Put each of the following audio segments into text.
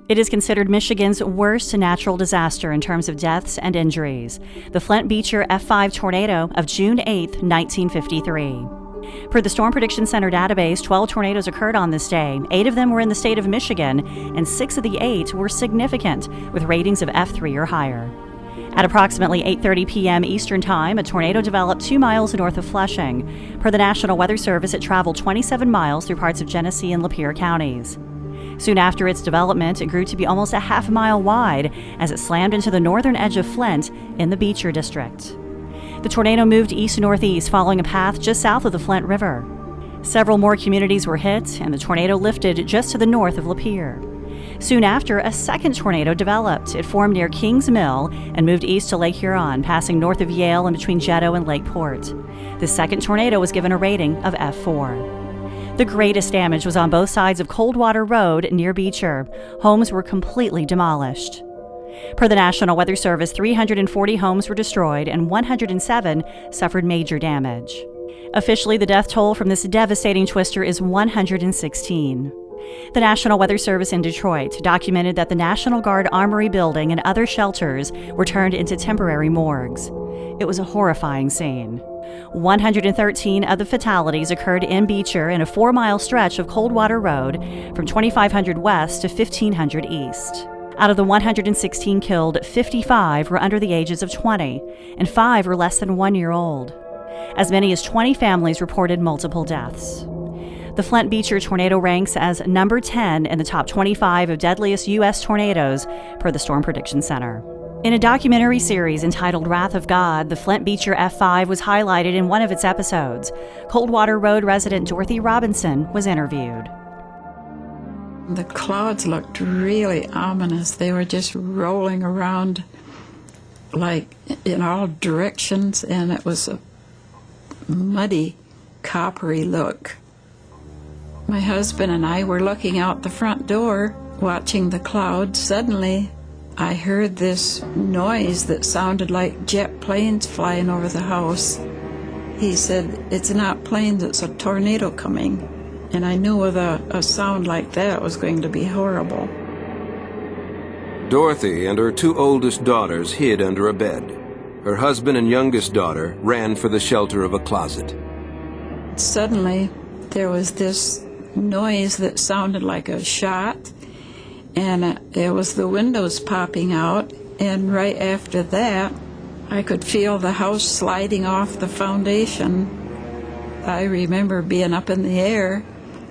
It is considered Michigan's worst natural disaster in terms of deaths and injuries, the Flint-Beecher F5 tornado of June 8, 1953. Per the Storm Prediction Center database, 12 tornadoes occurred on this day. 8 of them were in the state of Michigan, and 6 of the 8 were significant, with ratings of F3 or higher. At approximately 8:30 p.m. Eastern Time, a tornado developed 2 miles north of Flushing. Per the National Weather Service, it traveled 27 miles through parts of Genesee and Lapeer counties. Soon after its development, it grew to be almost a half mile wide as it slammed into the northern edge of Flint in the Beecher district. The tornado moved east-northeast, following a path just south of the Flint River. Several more communities were hit, and the tornado lifted just to the north of Lapeer. Soon after, a second tornado developed. It formed near Kings Mill and moved east to Lake Huron, passing north of Yale and between Jetto and Lake Port. The second tornado was given a rating of F4. The greatest damage was on both sides of Coldwater Road near Beecher. Homes were completely demolished. Per the National Weather Service, 340 homes were destroyed and 107 suffered major damage. Officially, the death toll from this devastating twister is 116. The National Weather Service in Detroit documented that the National Guard Armory building and other shelters were turned into temporary morgues. It was a horrifying scene. 113 of the fatalities occurred in Beecher in a 4-mile stretch of Coldwater Road from 2500 west to 1500 east. Out of the 116 killed, 55 were under the ages of 20, and 5 were less than 1 year old. As many as 20 families reported multiple deaths. The Flint-Beecher tornado ranks as number 10 in the top 25 of deadliest U.S. tornadoes per the Storm Prediction Center. In a documentary series entitled Wrath of God, the Flint-Beecher F5 was highlighted in one of its episodes. Coldwater Road resident Dorothy Robinson was interviewed. The clouds looked really ominous. They were just rolling around like in all directions, and it was a muddy, coppery look. My husband and I were looking out the front door, watching the clouds. Suddenly, I heard this noise that sounded like jet planes flying over the house. He said, "It's not planes, it's a tornado coming." And I knew with a sound like that it was going to be horrible. Dorothy and her 2 oldest daughters hid under a bed. Her husband and youngest daughter ran for the shelter of a closet. Suddenly, there was this noise that sounded like a shot, and it was the windows popping out, and right after that, I could feel the house sliding off the foundation. I remember being up in the air.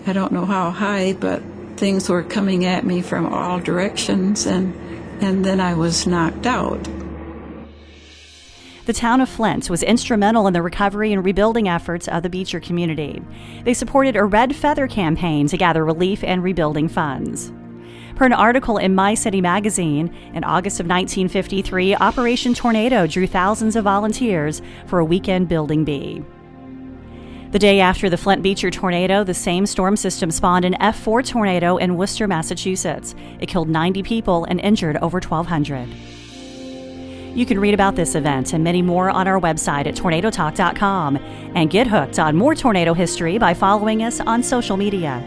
I don't know how high, but things were coming at me from all directions, and then I was knocked out. The town of Flint was instrumental in the recovery and rebuilding efforts of the Beecher community. They supported a Red Feather campaign to gather relief and rebuilding funds. Per an article in My City magazine, in August of 1953, Operation Tornado drew thousands of volunteers for a weekend building bee. The day after the Flint-Beecher tornado, the same storm system spawned an F4 tornado in Worcester, Massachusetts. It killed 90 people and injured over 1,200. You can read about this event and many more on our website at tornadotalk.com, and get hooked on more tornado history by following us on social media.